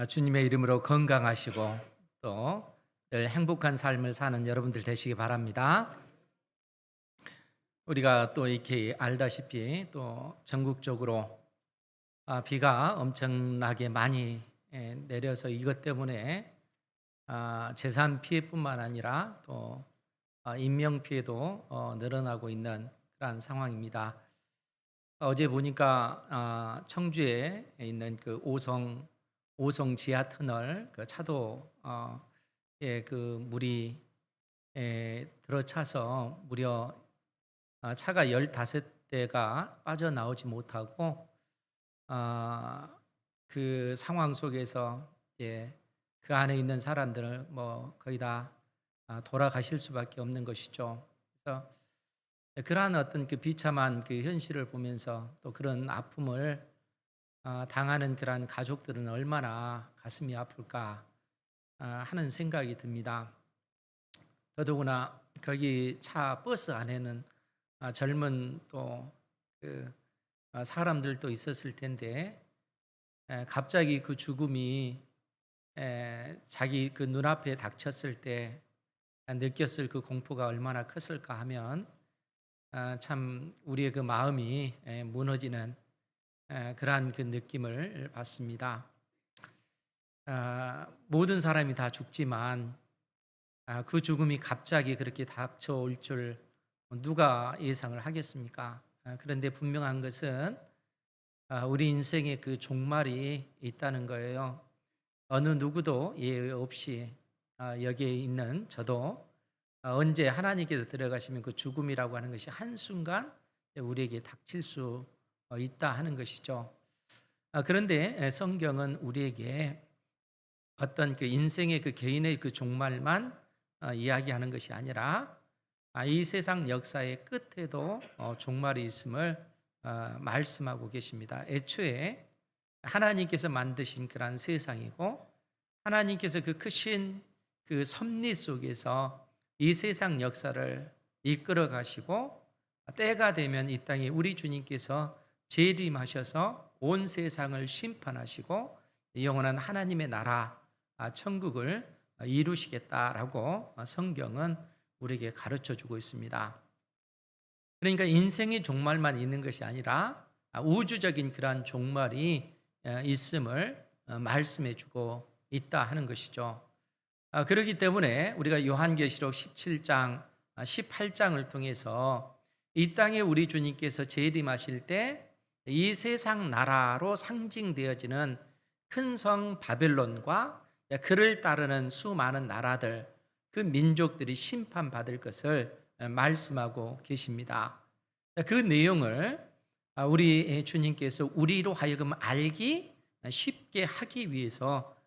주님의 이름으로 건강하시고 또 늘 행복한 삶을 사는 여러분들 되시기 바랍니다. 우리가 또 이렇게 알다시피 또 전국적으로 비가 엄청나게 많이 내려서 이것 때문에 재산 피해뿐만 아니라 또 인명 피해도 늘어나고 있는 그런 상황입니다. 어제 보니까 청주에 있는 그 오송 지하 터널 그 차도 그 물이 들어차서 무려 차가 15대가 빠져나오지 못하고 그 상황 속에서 그 안에 있는 사람들을 뭐 거의 다 돌아가실 수밖에 없는 것이죠. 그래서 그러한 어떤 그 비참한 그 현실을 보면서 또 그런 아픔을 당하는 그러한 가족들은 얼마나 가슴이 아플까 하는 생각이 듭니다. 더더구나 거기 차 버스 안에는 젊은 또그 사람들도 있었을 텐데 갑자기 그 죽음이 자기 그 눈앞에 닥쳤을 때 느꼈을 그 공포가 얼마나 컸을까 하면 참 우리의 그 마음이 무너지는 그러한 그 느낌을 받습니다. 모든 사람이 다 죽지만 그 죽음이 갑자기 그렇게 닥쳐올 줄 누가 예상을 하겠습니까? 그런데 분명한 것은 우리 인생의 그 종말이 있다는 거예요. 어느 누구도 예외 없이 여기에 있는 저도 언제 하나님께서 들어가시면 그 죽음이라고 하는 것이 한순간 우리에게 닥칠 수 있다 하는 것이죠. 그런데 성경은 우리에게 어떤 그 인생의 그 개인의 그 종말만 이야기하는 것이 아니라 이 세상 역사의 끝에도 종말이 있음을 말씀하고 계십니다. 애초에 하나님께서 만드신 그런 세상이고 하나님께서 그 크신 그 섭리 속에서 이 세상 역사를 이끌어 가시고 때가 되면 이 땅에 우리 주님께서 재림하셔서 온 세상을 심판하시고 영원한 하나님의 나라 천국을 이루시겠다라고 성경은 우리에게 가르쳐 주고 있습니다. 그러니까 인생의 종말만 있는 것이 아니라 우주적인 그러한 종말이 있음을 말씀해 주고 있다 하는 것이죠. 그렇기 때문에 우리가 요한계시록 17장, 18장을 통해서 이 땅에 우리 주님께서 재림하실 때 이 세상 나라로 상징되어지는 큰 성 바벨론과 그를 따르는 수많은 나라들, 그 민족들이 심판받을 것을 말씀하고 계십니다. 그 내용을 우리 주님께서 우리로 하여금 알기 쉽게 하기 위해서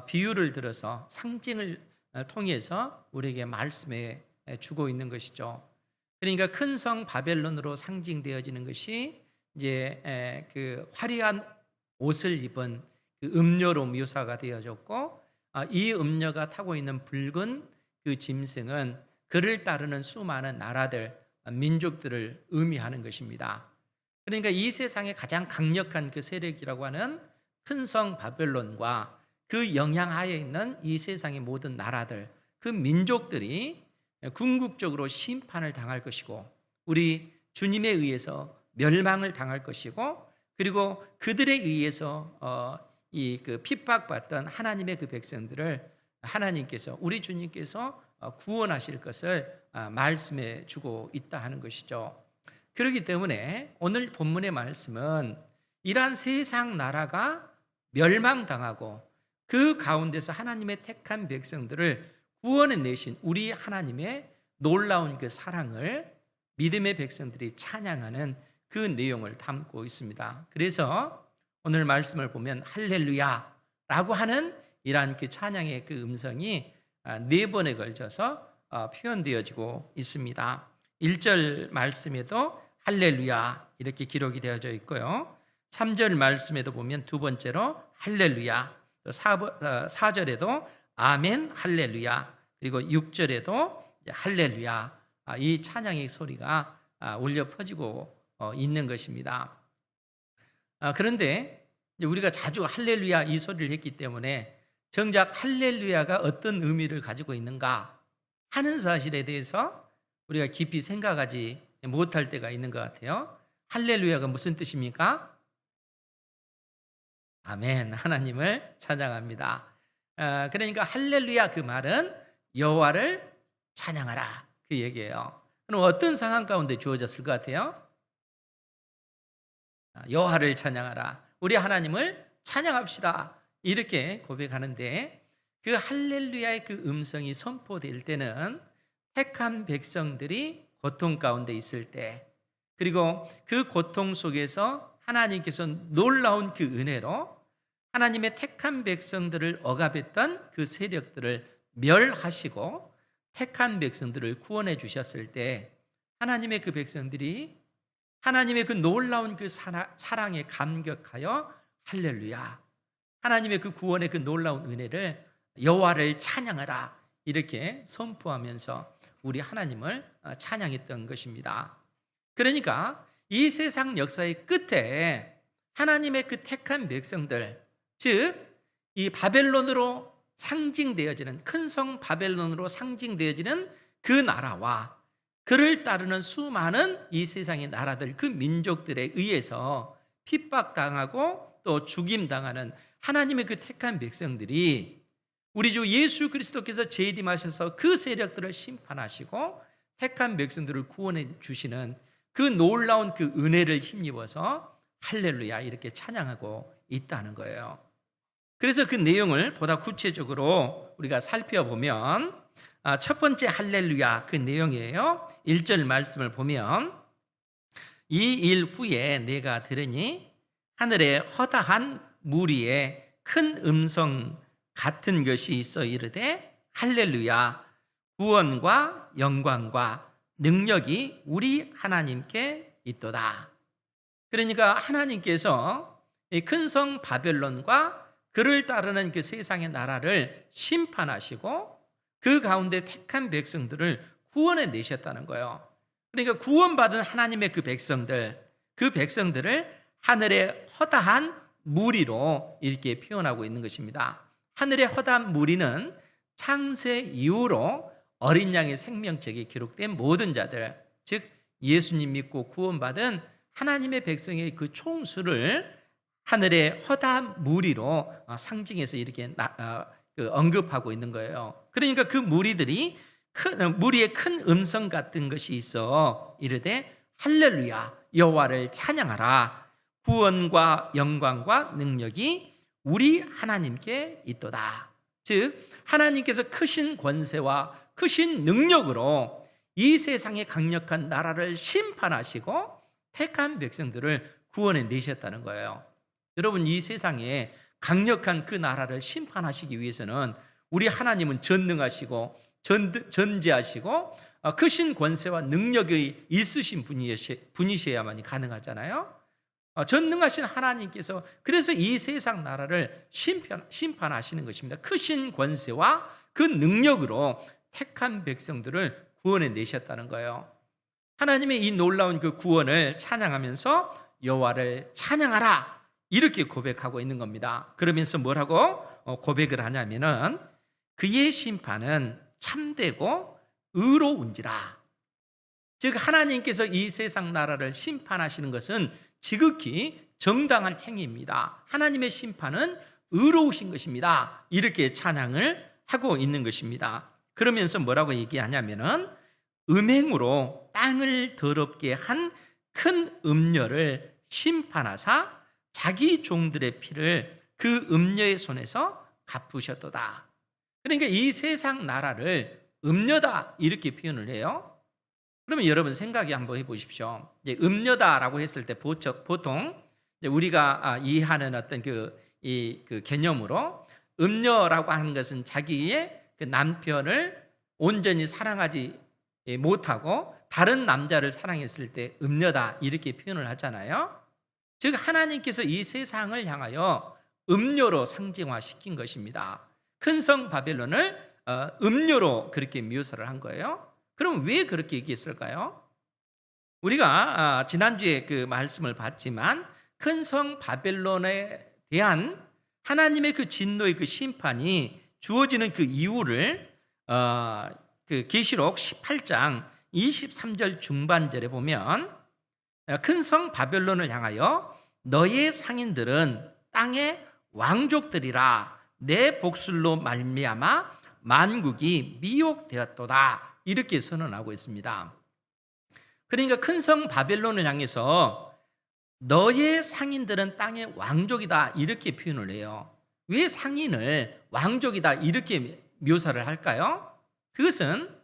비유를 들어서 상징을 통해서 우리에게 말씀해 주고 있는 것이죠. 그러니까 큰 성 바벨론으로 상징되어지는 것이 이제 그 화려한 옷을 입은 그 음료로 묘사가 되어졌고 이 음료가 타고 있는 붉은 그 짐승은 그를 따르는 수많은 나라들, 민족들을 의미하는 것입니다. 그러니까 이 세상의 가장 강력한 그 세력이라고 하는 큰 성 바벨론과 그 영향하에 있는 이 세상의 모든 나라들, 그 민족들이 궁극적으로 심판을 당할 것이고 우리 주님에 의해서 멸망을 당할 것이고 그리고 그들에 의해서 이 그 핍박받던 하나님의 그 백성들을 하나님께서 우리 주님께서 구원하실 것을 말씀해 주고 있다 하는 것이죠. 그렇기 때문에 오늘 본문의 말씀은 이러한 세상 나라가 멸망당하고 그 가운데서 하나님의 택한 백성들을 구원해 내신 우리 하나님의 놀라운 그 사랑을 믿음의 백성들이 찬양하는 그 내용을 담고 있습니다. 그래서 오늘 말씀을 보면 할렐루야라고 하는 이러한 그 찬양의 그 음성이 4번에 걸쳐서 표현되어지고 있습니다. 1절 말씀에도 할렐루야 이렇게 기록이 되어져 있고요. 3절 말씀에도 보면 두 번째로 할렐루야, 4절에도 아멘 할렐루야, 그리고 6절에도 할렐루야 이 찬양의 소리가 울려 퍼지고 있는 것입니다. 그런데 이제 우리가 자주 할렐루야 이 소리를 했기 때문에 정작 할렐루야가 어떤 의미를 가지고 있는가 하는 사실에 대해서 우리가 깊이 생각하지 못할 때가 있는 것 같아요. 할렐루야가 무슨 뜻입니까? 아멘. 하나님을 찬양합니다. 그러니까 할렐루야 그 말은 여호와를 찬양하라 그 얘기예요. 그럼 어떤 상황 가운데 주어졌을 것 같아요? 여호와를 찬양하라. 우리 하나님을 찬양합시다. 이렇게 고백하는데 그 할렐루야의 그 음성이 선포될 때는 택한 백성들이 고통 가운데 있을 때, 그리고 그 고통 속에서 하나님께서 놀라운 그 은혜로 하나님의 택한 백성들을 억압했던 그 세력들을 멸하시고 택한 백성들을 구원해 주셨을 때 하나님의 그 백성들이 하나님의 그 놀라운 그 사랑에 감격하여 할렐루야, 하나님의 그 구원의 그 놀라운 은혜를 여호와를 찬양하라 이렇게 선포하면서 우리 하나님을 찬양했던 것입니다. 그러니까 이 세상 역사의 끝에 하나님의 그 택한 백성들, 즉 이 바벨론으로 상징되어지는 큰 성 바벨론으로 상징되어지는 그 나라와 그를 따르는 수많은 이 세상의 나라들, 그 민족들에 의해서 핍박당하고 또 죽임당하는 하나님의 그 택한 백성들이 우리 주 예수 그리스도께서 재림하셔서 그 세력들을 심판하시고 택한 백성들을 구원해 주시는 그 놀라운 그 은혜를 힘입어서 할렐루야 이렇게 찬양하고 있다는 거예요. 그래서 그 내용을 보다 구체적으로 우리가 살펴보면 첫 번째 할렐루야 그 내용이에요. 1절 말씀을 보면 이 일 후에 내가 들으니 하늘에 허다한 무리에 큰 음성 같은 것이 있어 이르되 할렐루야, 구원과 영광과 능력이 우리 하나님께 있도다. 그러니까 하나님께서 큰 성 바벨론과 그를 따르는 그 세상의 나라를 심판하시고 그 가운데 택한 백성들을 구원해 내셨다는 거예요. 그러니까 구원받은 하나님의 그 백성들을 하늘의 허다한 무리로 이렇게 표현하고 있는 것입니다. 하늘의 허다한 무리는 창세 이후로 어린 양의 생명책에 기록된 모든 자들, 즉 예수님 믿고 구원받은 하나님의 백성의 그 총수를 하늘의 허다한 무리로 상징해서 이렇게 언급하고 있는 거예요. 그러니까 그 무리들이 무리의 큰 음성 같은 것이 있어 이르되 할렐루야, 여호와를 찬양하라, 구원과 영광과 능력이 우리 하나님께 있도다. 즉 하나님께서 크신 권세와 크신 능력으로 이 세상의 강력한 나라를 심판하시고 택한 백성들을 구원해 내셨다는 거예요. 여러분, 이 세상에 강력한 그 나라를 심판하시기 위해서는 우리 하나님은 전능하시고 전지하시고 크신 권세와 능력이 있으신 분이셔야만이 가능하잖아요. 전능하신 하나님께서 그래서 이 세상 나라를 심판하시는 것입니다. 크신 권세와 그 능력으로 택한 백성들을 구원해 내셨다는 거예요. 하나님의 이 놀라운 그 구원을 찬양하면서 여호와를 찬양하라 이렇게 고백하고 있는 겁니다. 그러면서 뭐라고 고백을 하냐면은 그의 심판은 참되고 의로운지라. 즉 하나님께서 이 세상 나라를 심판하시는 것은 지극히 정당한 행위입니다. 하나님의 심판은 의로우신 것입니다. 이렇게 찬양을 하고 있는 것입니다. 그러면서 뭐라고 얘기하냐면은 음행으로 땅을 더럽게 한 큰 음녀를 심판하사 자기 종들의 피를 그 음녀의 손에서 갚으셨도다. 그러니까 이 세상 나라를 음녀다 이렇게 표현을 해요. 그러면 여러분 생각이 한번 해보십시오. 음녀다라고 했을 때 보통 우리가 이해하는 어떤 그 개념으로 음녀라고 하는 것은 자기의 그 남편을 온전히 사랑하지 못하고 다른 남자를 사랑했을 때 음녀다 이렇게 표현을 하잖아요. 즉 하나님께서 이 세상을 향하여 음녀로 상징화시킨 것입니다. 큰 성 바벨론을 음녀로 그렇게 묘사를 한 거예요. 그럼 왜 그렇게 얘기했을까요? 우리가 지난주에 그 말씀을 봤지만 큰 성 바벨론의 대한 하나님의 그 진노의 그 심판이 주어지는 그 이유를 그 계시록 18장 23절 중반절에 보면 큰 성 바벨론을 향하여 너의 상인들은 땅의 왕족들이라 내 복술로 말미암아 만국이 미혹되었도다 이렇게 선언하고 있습니다. 그러니까 큰 성 바벨론을 향해서 너의 상인들은 땅의 왕족이다 이렇게 표현을 해요. 왜 상인을 왕족이다 이렇게 묘사를 할까요? 그것은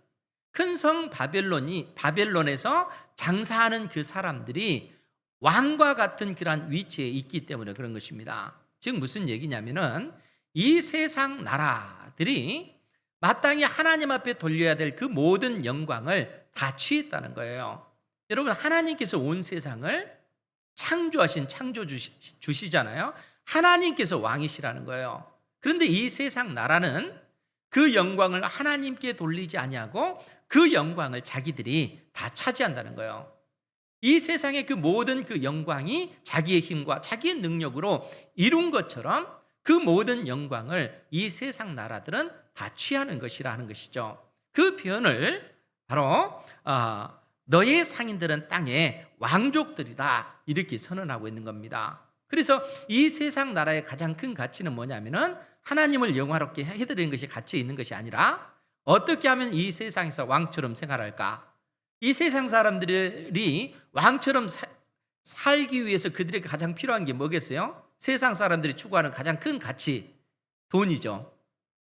큰 성 바벨론에서 장사하는 그 사람들이 왕과 같은 그러한 위치에 있기 때문에 그런 것입니다. 즉 무슨 얘기냐면은 이 세상 나라들이 마땅히 하나님 앞에 돌려야 될 그 모든 영광을 다 취했다는 거예요. 여러분, 하나님께서 온 세상을 창조하신 창조주시잖아요. 하나님께서 왕이시라는 거예요. 그런데 이 세상 나라는 그 영광을 하나님께 돌리지 아니하고 그 영광을 자기들이 다 차지한다는 거예요. 이 세상의 그 모든 그 영광이 자기의 힘과 자기의 능력으로 이룬 것처럼 그 모든 영광을 이 세상 나라들은 다 취하는 것이라는 것이죠. 그 표현을 바로 너의 상인들은 땅의 왕족들이다 이렇게 선언하고 있는 겁니다. 그래서 이 세상 나라의 가장 큰 가치는 뭐냐면은 하나님을 영화롭게 해드리는 것이 가치에 있는 것이 아니라 어떻게 하면 이 세상에서 왕처럼 생활할까? 이 세상 사람들이 왕처럼 살기 위해서 그들에게 가장 필요한 게 뭐겠어요? 세상 사람들이 추구하는 가장 큰 가치, 돈이죠.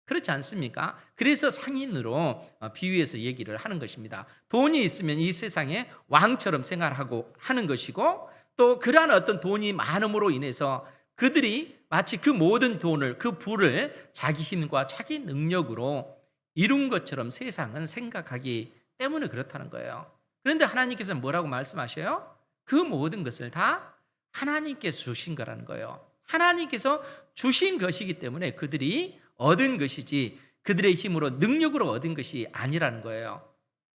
그렇지 않습니까? 그래서 상인으로 비유해서 얘기를 하는 것입니다. 돈이 있으면 이 세상에 왕처럼 생활하고 하는 것이고, 또 그러한 어떤 돈이 많음으로 인해서 그들이 마치 그 모든 돈을, 그 부를 자기 힘과 자기 능력으로 이룬 것처럼 세상은 생각하기 때문에 그렇다는 거예요. 그런데 하나님께서 뭐라고 말씀하셔요? 그 모든 것을 다 하나님께서 주신 거라는 거예요. 하나님께서 주신 것이기 때문에 그들이 얻은 것이지 그들의 힘으로 능력으로 얻은 것이 아니라는 거예요.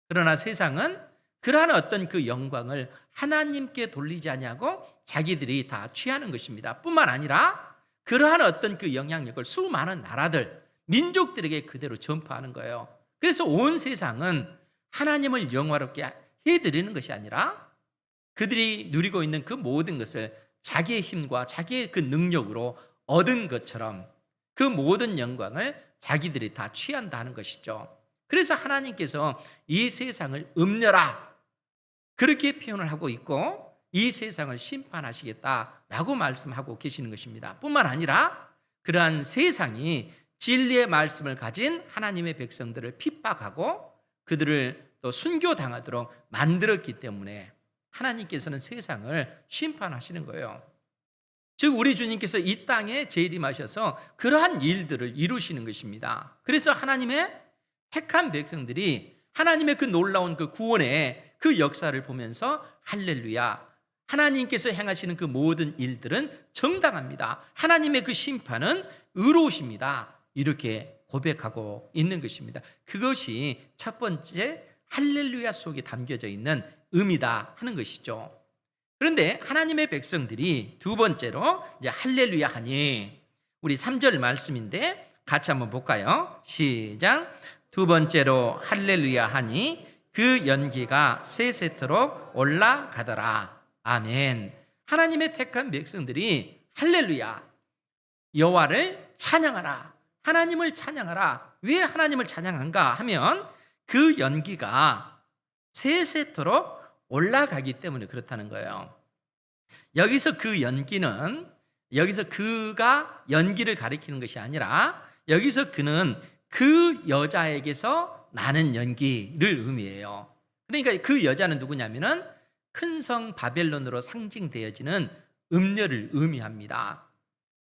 그러나 세상은 그러한 어떤 그 영광을 하나님께 돌리지 아니하고 자기들이 다 취하는 것입니다. 뿐만 아니라 그러한 어떤 그 영향력을 수많은 나라들, 민족들에게 그대로 전파하는 거예요. 그래서 온 세상은 하나님을 영화롭게 해드리는 것이 아니라 그들이 누리고 있는 그 모든 것을 자기의 힘과 자기의 그 능력으로 얻은 것처럼 그 모든 영광을 자기들이 다 취한다는 것이죠. 그래서 하나님께서 이 세상을 음녀라 그렇게 표현을 하고 있고 이 세상을 심판하시겠다라고 말씀하고 계시는 것입니다. 뿐만 아니라 그러한 세상이 진리의 말씀을 가진 하나님의 백성들을 핍박하고 그들을 또 순교당하도록 만들었기 때문에 하나님께서는 세상을 심판하시는 거예요. 즉 우리 주님께서 이 땅에 재림하셔서 그러한 일들을 이루시는 것입니다. 그래서 하나님의 택한 백성들이 하나님의 그 놀라운 그 구원의 그 역사를 보면서 할렐루야, 하나님께서 행하시는 그 모든 일들은 정당합니다, 하나님의 그 심판은 의로우십니다, 이렇게 고백하고 있는 것입니다. 그것이 첫 번째 할렐루야 속에 담겨져 있는 의미다 하는 것이죠. 그런데 하나님의 백성들이 두 번째로 이제 할렐루야 하니, 우리 3절 말씀인데 같이 한번 볼까요? 시작. 두 번째로 할렐루야 하니 그 연기가 세세토록 올라가더라. 아멘. 하나님의 택한 백성들이 할렐루야, 여호와를 찬양하라, 하나님을 찬양하라. 왜 하나님을 찬양한가 하면 그 연기가 세세토록 올라가기 때문에 그렇다는 거예요. 여기서 그 연기는, 여기서 그가 연기를 가리키는 것이 아니라 여기서 그는 그 여자에게서 나는 연기를 의미해요. 그러니까 그 여자는 누구냐면은 큰 성 바벨론으로 상징되어지는 음녀를 의미합니다.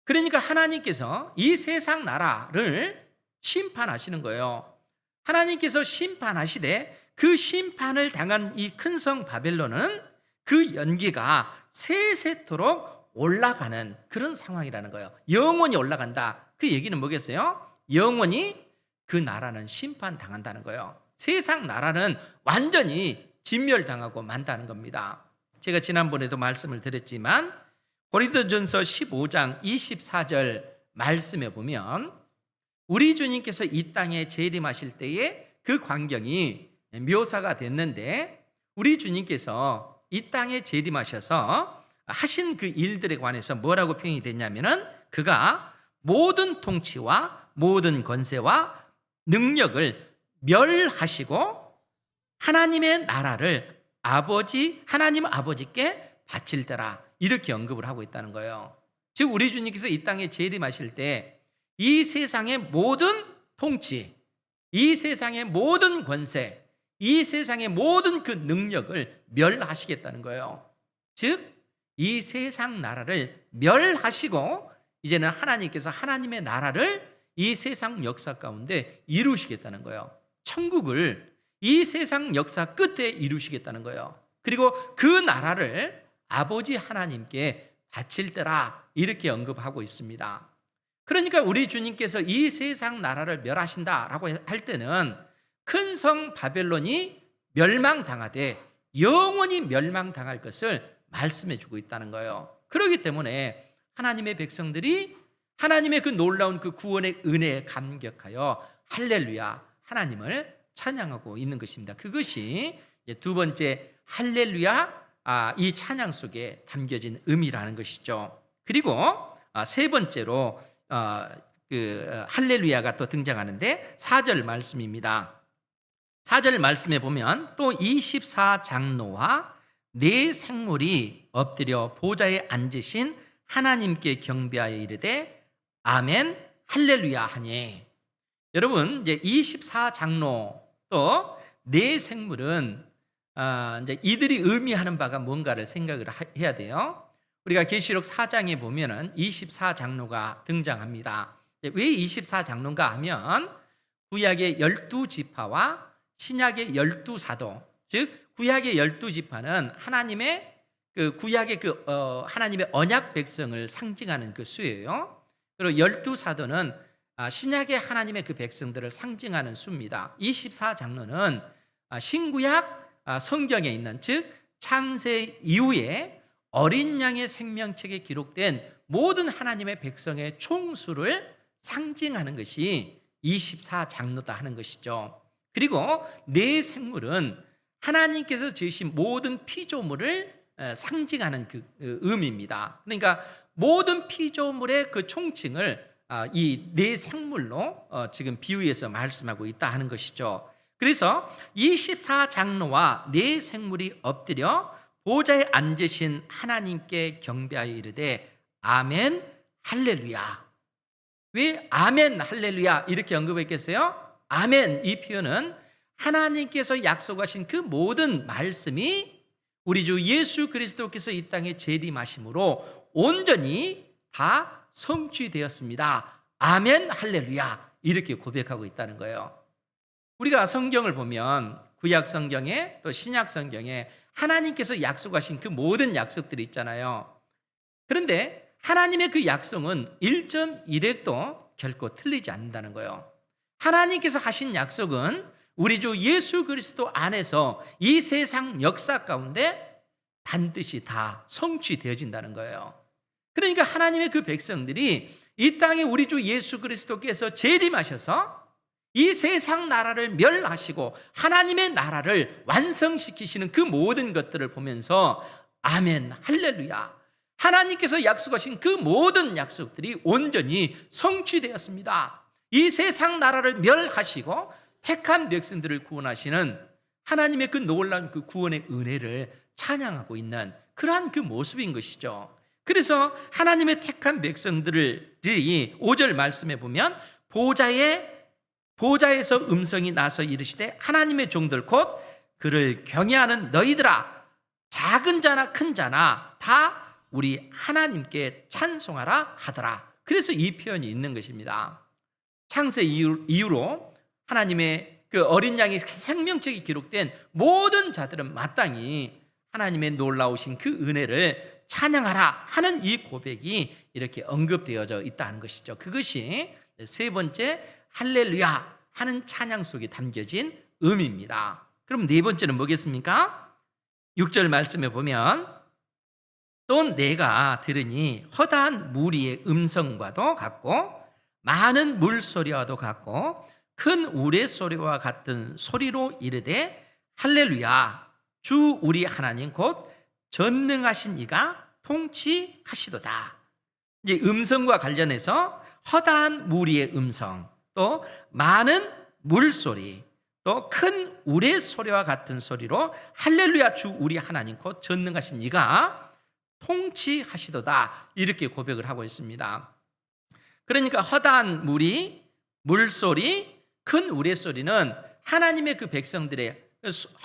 그러니까 하나님께서 이 세상 나라를 심판하시는 거예요. 하나님께서 심판하시되 그 심판을 당한 이 큰 성 바벨론은 그 연기가 세세토록 올라가는 그런 상황이라는 거예요. 영원히 올라간다. 그 얘기는 뭐겠어요? 영원히 그 나라는 심판당한다는 거예요. 세상 나라는 완전히 진멸당하고 만다는 겁니다. 제가 지난번에도 말씀을 드렸지만 고린도전서 15장 24절 말씀에 보면 우리 주님께서 이 땅에 재림하실 때에 그 광경이 묘사가 됐는데, 우리 주님께서 이 땅에 재림하셔서 하신 그 일들에 관해서 뭐라고 표현이 됐냐면은, 그가 모든 통치와 모든 권세와 능력을 멸하시고 하나님의 나라를 하나님 아버지께 바칠 때라, 이렇게 언급을 하고 있다는 거예요. 즉 우리 주님께서 이 땅에 재림하실 때 이 세상의 모든 통치, 이 세상의 모든 권세, 이 세상의 모든 그 능력을 멸하시겠다는 거예요. 즉 이 세상 나라를 멸하시고 이제는 하나님께서 하나님의 나라를 이 세상 역사 가운데 이루시겠다는 거예요. 천국을 이 세상 역사 끝에 이루시겠다는 거예요. 그리고 그 나라를 아버지 하나님께 바칠 때라, 이렇게 언급하고 있습니다. 그러니까 우리 주님께서 이 세상 나라를 멸하신다라고 할 때는 큰 성 바벨론이 멸망당하되 영원히 멸망당할 것을 말씀해 주고 있다는 거예요. 그렇기 때문에 하나님의 백성들이 하나님의 그 놀라운 그 구원의 은혜에 감격하여 할렐루야, 하나님을 찬양하고 있는 것입니다. 그것이 두 번째 할렐루야, 이 찬양 속에 담겨진 의미라는 것이죠. 그리고 세 번째로 그 할렐루야가 또 등장하는데 4절 말씀입니다. 4절 말씀에 보면 또 24장로와 네 생물이 엎드려 보좌에 앉으신 하나님께 경배하여 이르되 아멘 할렐루야 하니. 여러분, 이제 24장로 또 네 생물은 이제 이들이 의미하는 바가 뭔가를 생각을 해야 돼요. 우리가 계시록 4장에 보면은 24장로가 등장합니다. 왜 24장로인가 하면 구약의 12지파와 신약의 12사도, 즉 구약의 12지파는 하나님의 그 구약의 하나님의 언약 백성을 상징하는 그 수예요. 그리고 12사도는 신약의 하나님의 그 백성들을 상징하는 수입니다. 24장로는 신구약 성경에 있는, 즉 창세 이후에 어린 양의 생명책에 기록된 모든 하나님의 백성의 총수를 상징하는 것이 24장로다 하는 것이죠. 그리고 네 생물은 하나님께서 지으신 모든 피조물을 상징하는 그 의미입니다. 그러니까 모든 피조물의 그 총칭을 이 네 생물로 지금 비유해서 말씀하고 있다 하는 것이죠. 그래서 24장로와 네 생물이 엎드려 보좌에 앉으신 하나님께 경배하여 이르되 아멘 할렐루야. 왜 아멘 할렐루야 이렇게 언급했겠어요? 아멘, 이 표현은 하나님께서 약속하신 그 모든 말씀이 우리 주 예수 그리스도께서 이 땅에 재림하심으로 온전히 다 성취되었습니다. 아멘 할렐루야, 이렇게 고백하고 있다는 거예요. 우리가 성경을 보면 구약 성경에 또 신약 성경에 하나님께서 약속하신 그 모든 약속들이 있잖아요. 그런데 하나님의 그 약속은 1.1획도 결코 틀리지 않는다는 거예요. 하나님께서 하신 약속은 우리 주 예수 그리스도 안에서 이 세상 역사 가운데 반드시 다 성취되어진다는 거예요. 그러니까 하나님의 그 백성들이 이 땅에 우리 주 예수 그리스도께서 재림하셔서 이 세상 나라를 멸하시고 하나님의 나라를 완성시키시는 그 모든 것들을 보면서 아멘 할렐루야, 하나님께서 약속하신 그 모든 약속들이 온전히 성취되었습니다. 이 세상 나라를 멸하시고 택한 백성들을 구원하시는 하나님의 그 놀라운 그 구원의 은혜를 찬양하고 있는 그러한 그 모습인 것이죠. 그래서 하나님의 택한 백성들이 5절 말씀에 보면 보좌에서 음성이 나서 이르시되 하나님의 종들 곧 그를 경외하는 너희들아, 작은 자나 큰 자나 다 우리 하나님께 찬송하라 하더라. 그래서 이 표현이 있는 것입니다. 창세 이후로 하나님의 그 어린 양의 생명책이 기록된 모든 자들은 마땅히 하나님의 놀라우신 그 은혜를 찬양하라 하는 이 고백이 이렇게 언급되어져 있다는 것이죠. 그것이 세 번째 할렐루야 하는 찬양 속에 담겨진 의미입니다. 그럼 네 번째는 뭐겠습니까? 6절 말씀에 보면 또 내가 들으니 허다한 무리의 음성과도 같고 많은 물소리와도 같고 큰 우레소리와 같은 소리로 이르되 할렐루야 주 우리 하나님 곧 전능하신 이가 통치하시도다. 이제 음성과 관련해서 허다한 무리의 음성, 또 많은 물소리, 또 큰 우레소리와 같은 소리로 할렐루야 주 우리 하나님 곧 전능하신 이가 통치하시도다, 이렇게 고백을 하고 있습니다. 그러니까 허다한 무리, 물소리, 큰 우레소리는 하나님의 그 백성들의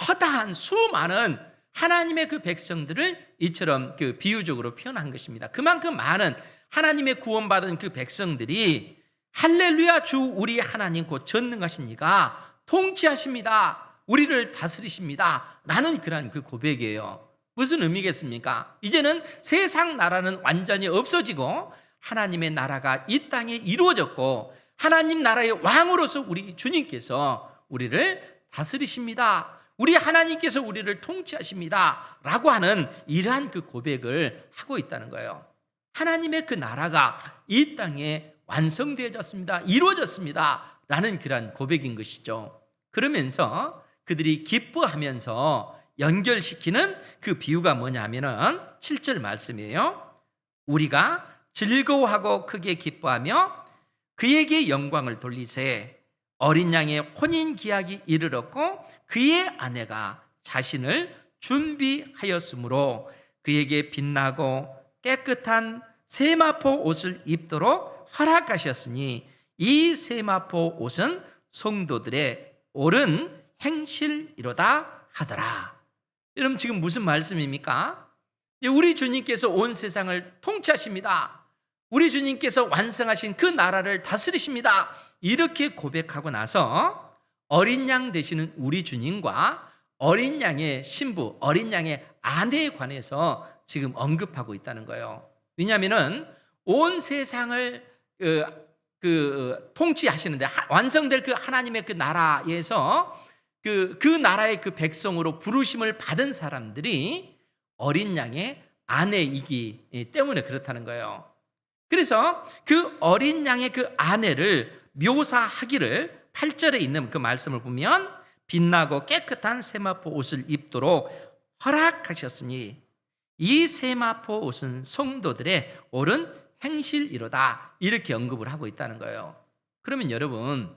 허다한 수많은 하나님의 그 백성들을 이처럼 그 비유적으로 표현한 것입니다. 그만큼 많은 하나님의 구원받은 그 백성들이 할렐루야 주 우리 하나님 곧 전능하신 이가 통치하십니다, 우리를 다스리십니다 라는 그런 그 고백이에요. 무슨 의미겠습니까? 이제는 세상 나라는 완전히 없어지고 하나님의 나라가 이 땅에 이루어졌고 하나님 나라의 왕으로서 우리 주님께서 우리를 다스리십니다, 우리 하나님께서 우리를 통치하십니다 라고 하는 이러한 그 고백을 하고 있다는 거예요. 하나님의 그 나라가 이 땅에 완성되어졌습니다, 이루어졌습니다 라는 그러한 고백인 것이죠. 그러면서 그들이 기뻐하면서 연결시키는 그 비유가 뭐냐면은 7절 말씀이에요. 우리가 즐거워하고 크게 기뻐하며 그에게 영광을 돌리세. 어린 양의 혼인 기약이 이르렀고 그의 아내가 자신을 준비하였으므로 그에게 빛나고 깨끗한 세마포 옷을 입도록 허락하셨으니 이 세마포 옷은 성도들의 옳은 행실이로다 하더라. 여러분, 지금 무슨 말씀입니까? 우리 주님께서 온 세상을 통치하십니다, 우리 주님께서 완성하신 그 나라를 다스리십니다, 이렇게 고백하고 나서 어린 양 되시는 우리 주님과 어린 양의 신부, 어린 양의 아내에 관해서 지금 언급하고 있다는 거예요. 왜냐하면 온 세상을 통치하시는데 완성될 그 하나님의 그 나라에서 그 나라의 그 백성으로 부르심을 받은 사람들이 어린 양의 아내이기 때문에 그렇다는 거예요. 그래서 그 어린 양의 그 아내를 묘사하기를 8절에 있는 그 말씀을 보면 빛나고 깨끗한 세마포 옷을 입도록 허락하셨으니 이 세마포 옷은 성도들의 옳은 행실이로다, 이렇게 언급을 하고 있다는 거예요. 그러면 여러분,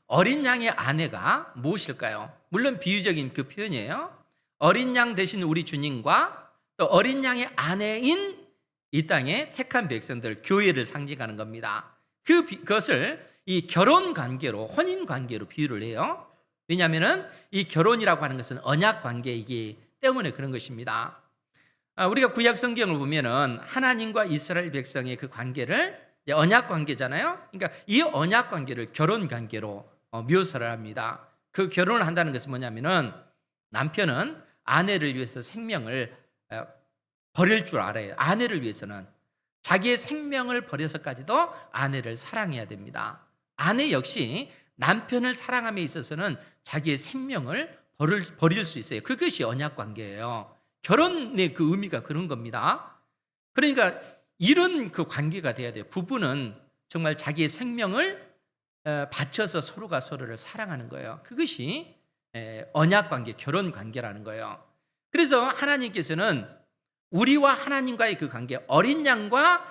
어린 양의 아내가 무엇일까요? 물론 비유적인 그 표현이에요. 어린 양 대신 우리 주님과 또 어린 양의 아내인 이 땅의 택한 백성들, 교회를 상징하는 겁니다. 그것을 이 결혼 관계로, 혼인 관계로 비유를 해요. 왜냐하면 이 결혼이라고 하는 것은 언약 관계이기 때문에 그런 것입니다. 우리가 구약 성경을 보면은 하나님과 이스라엘 백성의 그 관계를 언약 관계잖아요. 그러니까 이 언약 관계를 결혼 관계로 묘사를 합니다. 그 결혼을 한다는 것은 뭐냐면은 남편은 아내를 위해서 생명을 버릴 줄 알아요. 아내를 위해서는 자기의 생명을 버려서까지도 아내를 사랑해야 됩니다. 아내 역시 남편을 사랑함에 있어서는 자기의 생명을 버릴 수 있어요. 그것이 언약 관계예요. 결혼의 그 의미가 그런 겁니다. 그러니까 이런 그 관계가 돼야 돼요. 부부는 정말 자기의 생명을 바쳐서 서로가 서로를 사랑하는 거예요. 그것이 언약 관계, 결혼 관계라는 거예요. 그래서 하나님께서는 우리와 하나님과의 그 관계, 어린 양과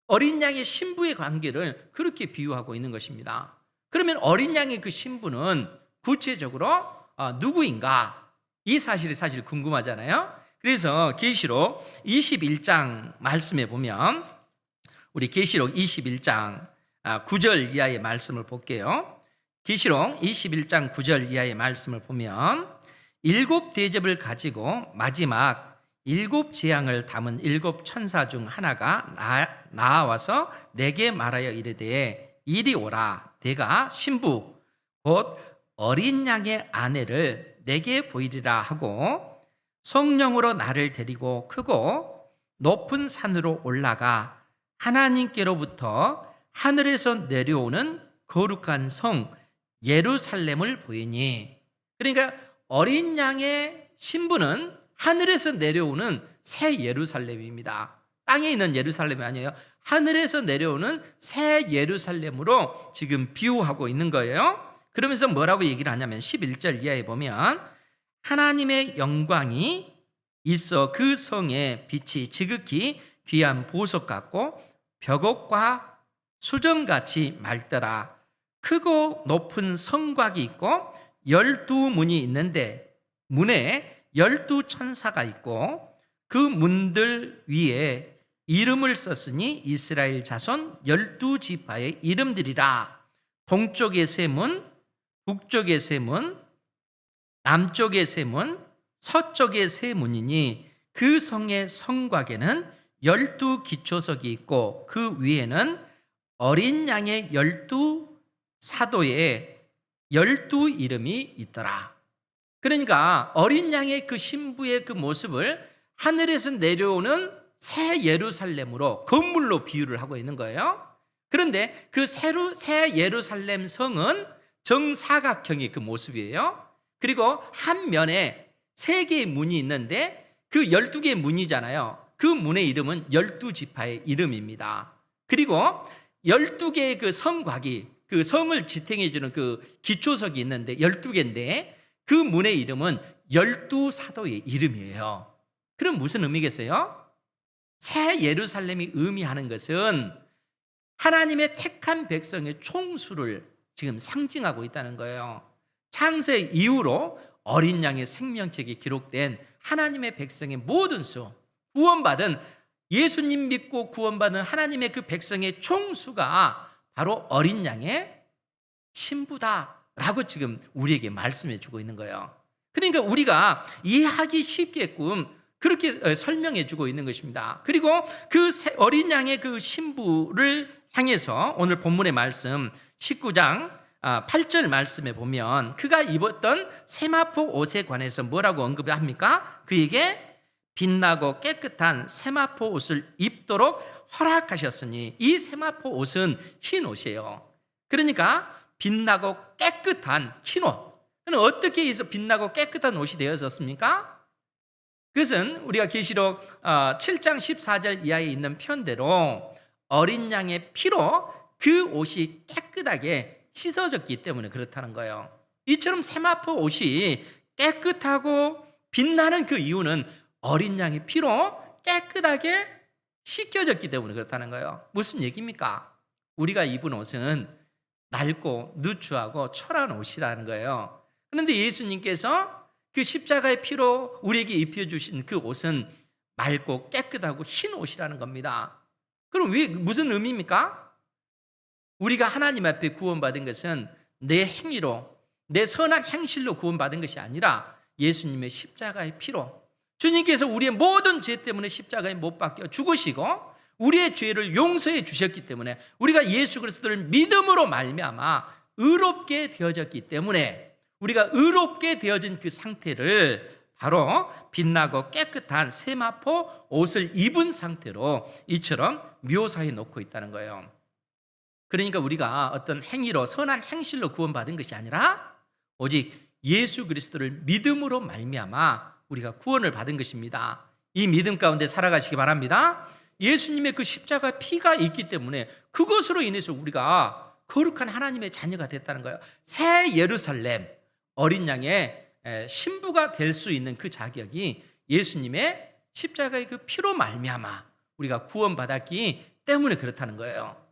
어린 양의 신부의 관계를 그렇게 비유하고 있는 것입니다. 그러면 어린 양의 그 신부는 구체적으로 누구인가? 이 사실이 사실 궁금하잖아요. 그래서 계시록 21장 말씀에 보면, 우리 계시록 21장 9절 이하의 말씀을 볼게요. 계시록 21장 9절 이하의 말씀을 보면, 7 대접을 가지고 마지막 7 재앙을 담은 7 천사 중 하나가 나와서 내게 말하여 이르되 이리 오라. 내가 신부 곧 어린 양의 아내를 내게 보이리라 하고 성령으로 나를 데리고 크고 높은 산으로 올라가 하나님께로부터 하늘에서 내려오는 거룩한 성 예루살렘을 보이니. 그러니까 어린 양의 신부는 하늘에서 내려오는 새 예루살렘입니다. 땅에 있는 예루살렘이 아니에요. 하늘에서 내려오는 새 예루살렘으로 지금 비유하고 있는 거예요. 그러면서 뭐라고 얘기를 하냐면 11절 이하에 보면 하나님의 영광이 있어 그 성의 빛이 지극히 귀한 보석 같고 벽옥과 수정같이 맑더라. 크고 높은 성곽이 있고 12문이 있는데 문에 12천사가 있고 그 문들 위에 이름을 썼으니 이스라엘 자손 12지파의 이름들이라. 동쪽의 세 문, 북쪽의 세 문, 남쪽의 세 문, 서쪽의 세 문이니 그 성의 성곽에는 12기초석이 있고 그 위에는 어린 양의 12사도의 12 이름이 있더라. 그러니까 어린 양의 그 신부의 그 모습을 하늘에서 내려오는 새 예루살렘으로 건물로 비유를 하고 있는 거예요. 그런데 그 새 예루살렘 성은 정사각형의 그 모습이에요. 그리고 한 면에 3개의 문이 있는데 그 12개의 문이잖아요. 그 문의 이름은 12지파의 이름입니다. 그리고 12개의 그 성곽이 그 성을 지탱해 주는 그 기초석이 있는데 12개인데 그 문의 이름은 12사도의 이름이에요. 그럼 무슨 의미겠어요? 새 예루살렘이 의미하는 것은 하나님의 택한 백성의 총수를 지금 상징하고 있다는 거예요. 창세 이후로 어린 양의 생명책에 기록된 하나님의 백성의 모든 수, 구원받은 예수님 믿고 구원받은 하나님의 그 백성의 총수가 바로 어린 양의 신부다라고 지금 우리에게 말씀해 주고 있는 거예요. 그러니까 우리가 이해하기 쉽게끔 그렇게 설명해 주고 있는 것입니다. 그리고 그 어린 양의 그 신부를 향해서 오늘 본문의 말씀 19장 8절 말씀에 보면 그가 입었던 세마포 옷에 관해서 뭐라고 언급을 합니까? 그에게 빛나고 깨끗한 세마포 옷을 입도록 허락하셨으니, 이 세마포 옷은 흰 옷이에요. 그러니까 빛나고 깨끗한 흰 옷. 그럼 어떻게 해서 빛나고 깨끗한 옷이 되어졌습니까? 그것은 우리가 계시록 7장 14절 이하에 있는 표현대로 어린 양의 피로 그 옷이 깨끗하게 씻어졌기 때문에 그렇다는 거예요. 이처럼 세마포 옷이 깨끗하고 빛나는 그 이유는 어린 양의 피로 깨끗하게 씻겨졌기 때문에 그렇다는 거예요. 무슨 얘기입니까? 우리가 입은 옷은 낡고 누추하고 초라한 옷이라는 거예요. 그런데 예수님께서 그 십자가의 피로 우리에게 입혀주신 그 옷은 맑고 깨끗하고 흰 옷이라는 겁니다. 그럼 무슨 의미입니까? 우리가 하나님 앞에 구원받은 것은 내 행위로, 내 선한 행실로 구원받은 것이 아니라 예수님의 십자가의 피로, 주님께서 우리의 모든 죄 때문에 십자가에 못 박혀 죽으시고 우리의 죄를 용서해 주셨기 때문에 우리가 예수 그리스도를 믿음으로 말미암아 의롭게 되어졌기 때문에 우리가 의롭게 되어진 그 상태를 바로 빛나고 깨끗한 세마포 옷을 입은 상태로 이처럼 묘사해 놓고 있다는 거예요. 그러니까 우리가 어떤 행위로, 선한 행실로 구원받은 것이 아니라 오직 예수 그리스도를 믿음으로 말미암아 우리가 구원을 받은 것입니다. 이 믿음 가운데 살아가시기 바랍니다. 예수님의 그 십자가 피가 있기 때문에 그것으로 인해서 우리가 거룩한 하나님의 자녀가 됐다는 거예요. 새 예루살렘, 어린 양의 신부가 될 수 있는 그 자격이 예수님의 십자가의 그 피로 말미암아 우리가 구원받았기 때문에 그렇다는 거예요.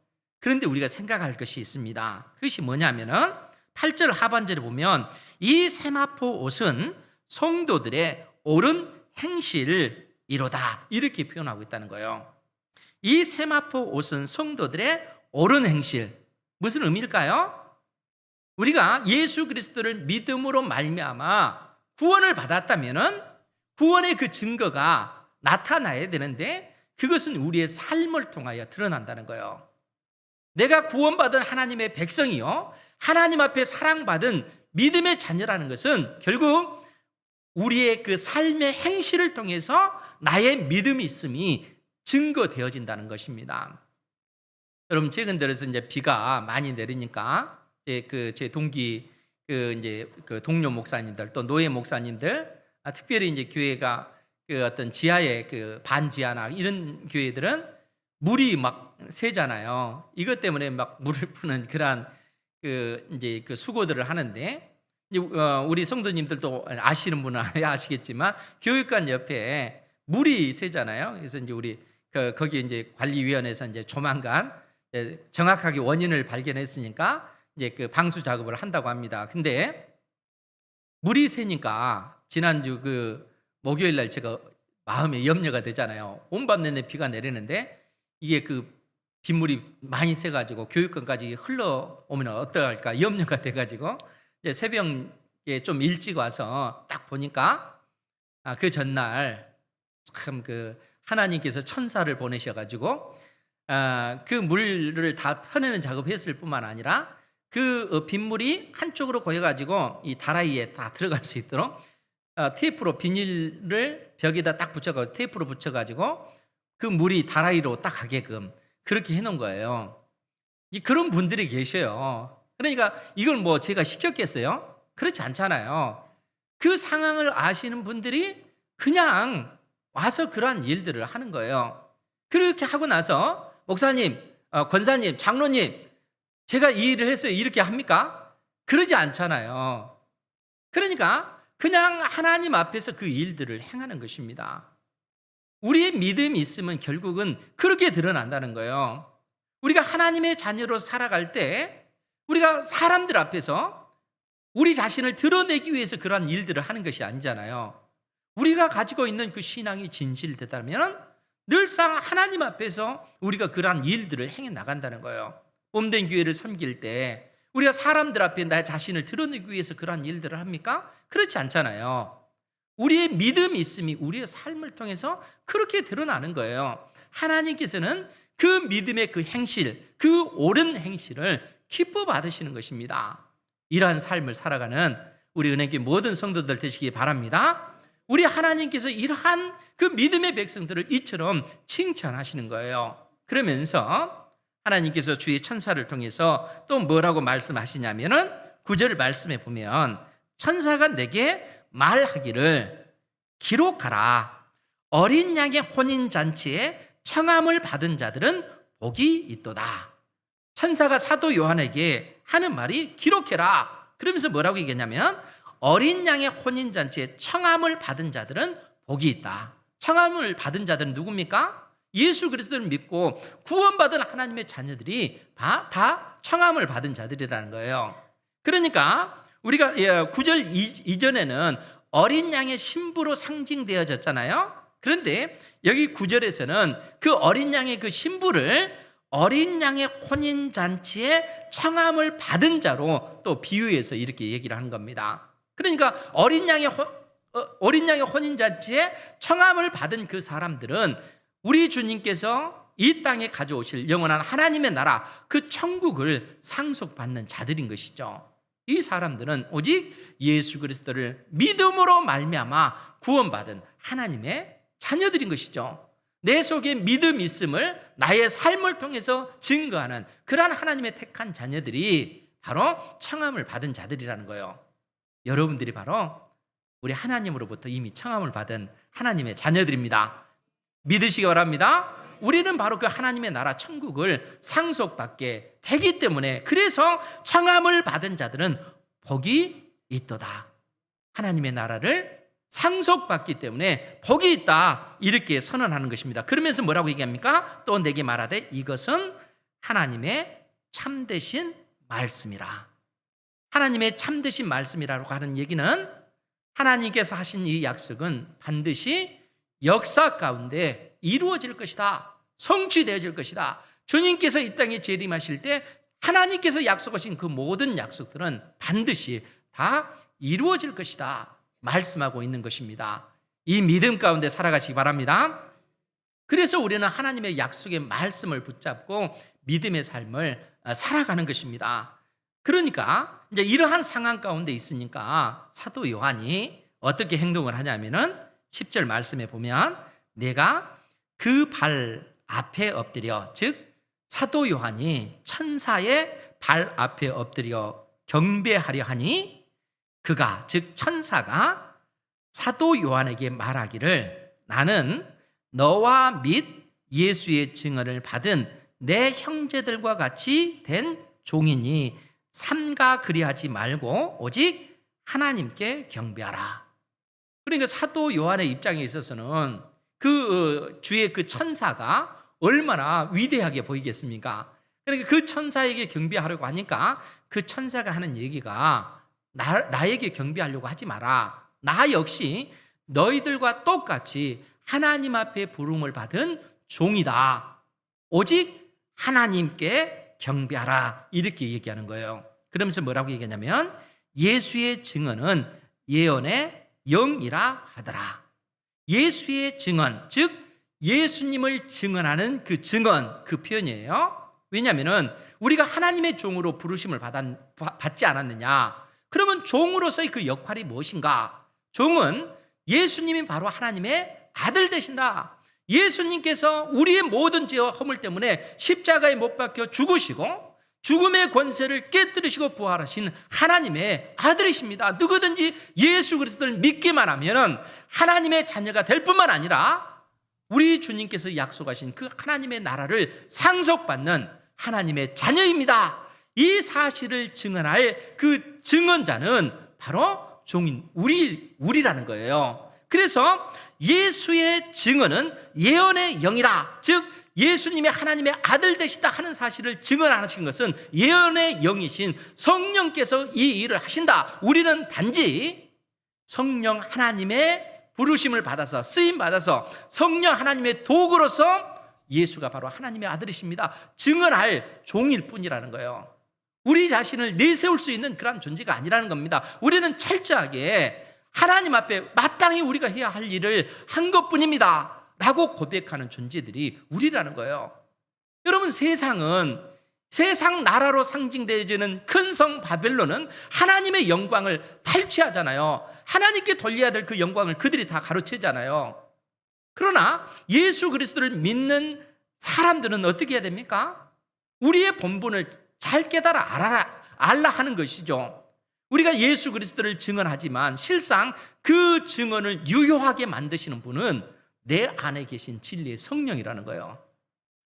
그런데 우리가 생각할 것이 있습니다. 그것이 뭐냐면은 8절 하반절에 보면 이 세마포 옷은 성도들의 옳은 행실이로다, 이렇게 표현하고 있다는 거예요. 이 세마포 옷은 성도들의 옳은 행실, 무슨 의미일까요? 우리가 예수 그리스도를 믿음으로 말미암아 구원을 받았다면은 구원의 그 증거가 나타나야 되는데 그것은 우리의 삶을 통하여 드러난다는 거예요. 내가 구원받은 하나님의 백성이요, 하나님 앞에 사랑받은 믿음의 자녀라는 것은 결국 우리의 그 삶의 행실을 통해서 나의 믿음이 있음이 증거되어진다는 것입니다. 여러분, 최근 들어서 이제 비가 많이 내리니까 제 동기 그 동료 목사님들 또 노예 목사님들, 특별히 이제 교회가 그 어떤 지하의 그 반지하나 이런 교회들은 물이 막 새잖아요. 이것 때문에 막 물을 푸는 그러한 그 이제 그 수고들을 하는데, 이제 우리 성도님들도 아시는 분은 아시겠지만 교육관 옆에 물이 새잖아요. 그래서 이제 우리 거기 이제 관리위원회에서 이제 조만간 정확하게 원인을 발견했으니까 이제 그 방수 작업을 한다고 합니다. 근데 물이 새니까 지난주 그 목요일 날 제가 마음에 염려가 되잖아요. 온밤 내내 비가 내리는데 이게 그 빗물이 많이 새가지고 교육관까지 흘러오면 어떡할까 염려가 돼가지고 이제 새벽에 좀 일찍 와서 딱 보니까 그 전날 참 그 하나님께서 천사를 보내셔가지고 그 물을 다 퍼내는 작업했을 뿐만 아니라 그 빗물이 한쪽으로 고여가지고 이 다라이에 다 들어갈 수 있도록 테이프로 비닐을 벽에다 딱 붙여가지고 테이프로 붙여가지고 그 물이 다라이로 딱 가게끔 그렇게 해놓은 거예요. 그런 분들이 계셔요. 그러니까 이걸 뭐 제가 시켰겠어요? 그렇지 않잖아요. 그 상황을 아시는 분들이 그냥 와서 그러한 일들을 하는 거예요. 그렇게 하고 나서 목사님, 권사님, 장로님, 제가 이 일을 했어요. 이렇게 합니까? 그러지 않잖아요. 그러니까 그냥 하나님 앞에서 그 일들을 행하는 것입니다. 우리의 믿음이 있으면 결국은 그렇게 드러난다는 거예요. 우리가 하나님의 자녀로 살아갈 때 우리가 사람들 앞에서 우리 자신을 드러내기 위해서 그러한 일들을 하는 것이 아니잖아요. 우리가 가지고 있는 그 신앙이 진실되다면 늘상 하나님 앞에서 우리가 그러한 일들을 행해 나간다는 거예요. 몸된 교회를 섬길 때 우리가 사람들 앞에 나 자신을 드러내기 위해서 그러한 일들을 합니까? 그렇지 않잖아요. 우리의 믿음이 있음이 우리의 삶을 통해서 그렇게 드러나는 거예요. 하나님께서는 그 믿음의 그 행실, 그 옳은 행실을 기뻐 받으시는 것입니다. 이러한 삶을 살아가는 우리 은행교회 모든 성도들 되시기 바랍니다. 우리 하나님께서 이러한 그 믿음의 백성들을 이처럼 칭찬하시는 거예요. 그러면서 하나님께서 주의 천사를 통해서 또 뭐라고 말씀하시냐면은 9절 말씀에 보면 천사가 내게 말하기를 기록하라. 어린 양의 혼인잔치에 청함을 받은 자들은 복이 있도다. 천사가 사도 요한에게 하는 말이 기록해라. 그러면서 뭐라고 얘기했냐면 어린 양의 혼인잔치에 청함을 받은 자들은 복이 있다. 청함을 받은 자들은 누굽니까? 예수 그리스도를 믿고 구원받은 하나님의 자녀들이 다 청함을 받은 자들이라는 거예요. 그러니까 우리가 9절 이전에는 어린 양의 신부로 상징되어졌잖아요. 그런데 여기 9절에서는 그 어린 양의 그 신부를 어린 양의 혼인잔치에 청함을 받은 자로 또 비유해서 이렇게 얘기를 하는 겁니다. 그러니까 어린 양의 혼인잔치에 청함을 받은 그 사람들은 우리 주님께서 이 땅에 가져오실 영원한 하나님의 나라, 그 천국을 상속받는 자들인 것이죠. 이 사람들은 오직 예수 그리스도를 믿음으로 말미암아 구원받은 하나님의 자녀들인 것이죠. 내 속에 믿음이 있음을 나의 삶을 통해서 증거하는 그러한 하나님의 택한 자녀들이 바로 청함을 받은 자들이라는 거예요. 여러분들이 바로 우리 하나님으로부터 이미 청함을 받은 하나님의 자녀들입니다. 믿으시기 바랍니다. 우리는 바로 그 하나님의 나라 천국을 상속받게 되기 때문에 그래서 청함을 받은 자들은 복이 있도다. 하나님의 나라를 상속받기 때문에 복이 있다. 이렇게 선언하는 것입니다. 그러면서 뭐라고 얘기합니까? 또 내게 말하되 이것은 하나님의 참되신 말씀이라. 하나님의 참되신 말씀이라고 하는 얘기는 하나님께서 하신 이 약속은 반드시 역사 가운데 이루어질 것이다. 성취되어질 것이다. 주님께서 이 땅에 재림하실 때 하나님께서 약속하신 그 모든 약속들은 반드시 다 이루어질 것이다. 말씀하고 있는 것입니다. 이 믿음 가운데 살아가시기 바랍니다. 그래서 우리는 하나님의 약속의 말씀을 붙잡고 믿음의 삶을 살아가는 것입니다. 그러니까 이제 이러한 상황 가운데 있으니까 사도 요한이 어떻게 행동을 하냐면은 10절 말씀에 보면 내가 그 발 앞에 엎드려, 즉 사도 요한이 천사의 발 앞에 엎드려 경배하려 하니 그가, 즉 천사가 사도 요한에게 말하기를 나는 너와 및 예수의 증언을 받은 내 형제들과 같이 된 종이니 삼가 그리하지 말고 오직 하나님께 경배하라. 그러니까 사도 요한의 입장에 있어서는 그 주의 그 천사가 얼마나 위대하게 보이겠습니까? 그러니까 그 천사에게 경배하려고 하니까 그 천사가 하는 얘기가 나에게 경배하려고 하지 마라. 나 역시 너희들과 똑같이 하나님 앞에 부름을 받은 종이다. 오직 하나님께 경배하라. 이렇게 얘기하는 거예요. 그러면서 뭐라고 얘기하냐면 예수의 증언은 예언의 영이라 하더라. 예수의 증언, 즉 예수님을 증언하는 그 증언, 그 표현이에요. 왜냐하면 우리가 하나님의 종으로 부르심을 받지 않았느냐? 그러면 종으로서의 그 역할이 무엇인가? 종은 예수님이 바로 하나님의 아들 되신다. 예수님께서 우리의 모든 죄와 허물 때문에 십자가에 못 박혀 죽으시고 죽음의 권세를 깨뜨리시고 부활하신 하나님의 아들이십니다. 누구든지 예수 그리스도를 믿기만 하면 하나님의 자녀가 될 뿐만 아니라 우리 주님께서 약속하신 그 하나님의 나라를 상속받는 하나님의 자녀입니다. 이 사실을 증언할 그 증언자는 바로 종인 우리라는 거예요. 그래서 예수의 증언은 예언의 영이라, 즉 예수님의 하나님의 아들 되시다 하는 사실을 증언하신 것은 예언의 영이신 성령께서 이 일을 하신다. 우리는 단지 성령 하나님의 부르심을 받아서 쓰임 받아서 성령 하나님의 도구로서 예수가 바로 하나님의 아들이십니다 증언할 종일 뿐이라는 거예요. 우리 자신을 내세울 수 있는 그런 존재가 아니라는 겁니다. 우리는 철저하게 하나님 앞에 마땅히 우리가 해야 할 일을 한 것뿐입니다 라고 고백하는 존재들이 우리라는 거예요. 여러분, 세상 나라로 상징되어지는 큰 성 바벨론은 하나님의 영광을 탈취하잖아요. 하나님께 돌려야 될 그 영광을 그들이 다 가로채잖아요. 그러나 예수 그리스도를 믿는 사람들은 어떻게 해야 됩니까? 우리의 본분을 잘 깨달아 알라 하는 것이죠. 우리가 예수 그리스도를 증언하지만 실상 그 증언을 유효하게 만드시는 분은 내 안에 계신 진리의 성령이라는 거예요.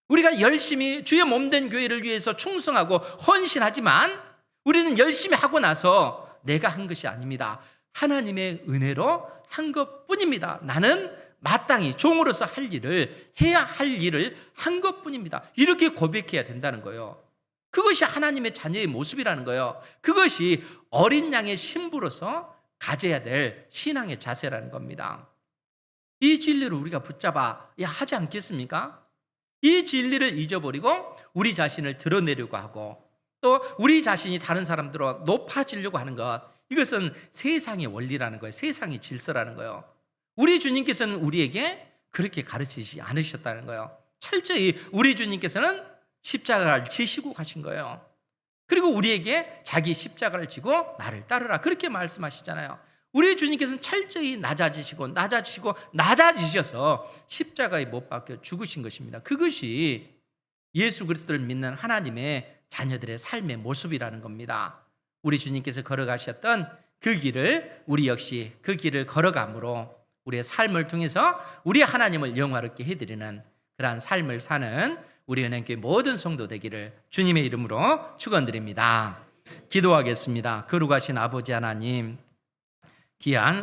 우리가 열심히 주의 몸된 교회를 위해서 충성하고 헌신하지만 우리는 열심히 하고 나서 내가 한 것이 아닙니다. 하나님의 은혜로 한 것뿐입니다. 나는 마땅히 종으로서 해야 할 일을 한 것뿐입니다. 이렇게 고백해야 된다는 거예요. 그것이 하나님의 자녀의 모습이라는 거예요. 그것이 어린 양의 신부로서 가져야 될 신앙의 자세라는 겁니다. 이 진리를 우리가 붙잡아야 하지 않겠습니까? 이 진리를 잊어버리고 우리 자신을 드러내려고 하고 또 우리 자신이 다른 사람들로 높아지려고 하는 것, 이것은 세상의 원리라는 거예요. 세상의 질서라는 거예요. 우리 주님께서는 우리에게 그렇게 가르치지 않으셨다는 거예요. 철저히 우리 주님께서는 십자가를 지시고 가신 거예요. 그리고 우리에게 자기 십자가를 지고 나를 따르라 그렇게 말씀하시잖아요. 우리 주님께서는 철저히 낮아지셔서 십자가에 못 박혀 죽으신 것입니다. 그것이 예수 그리스도를 믿는 하나님의 자녀들의 삶의 모습이라는 겁니다. 우리 주님께서 걸어가셨던 그 길을 우리 역시 그 길을 걸어감으로 우리의 삶을 통해서 우리 하나님을 영화롭게 해드리는 그러한 삶을 사는 우리 은행교회 모든 성도 되기를 주님의 이름으로 축원드립니다. 기도하겠습니다. 거룩하신 아버지 하나님, 귀한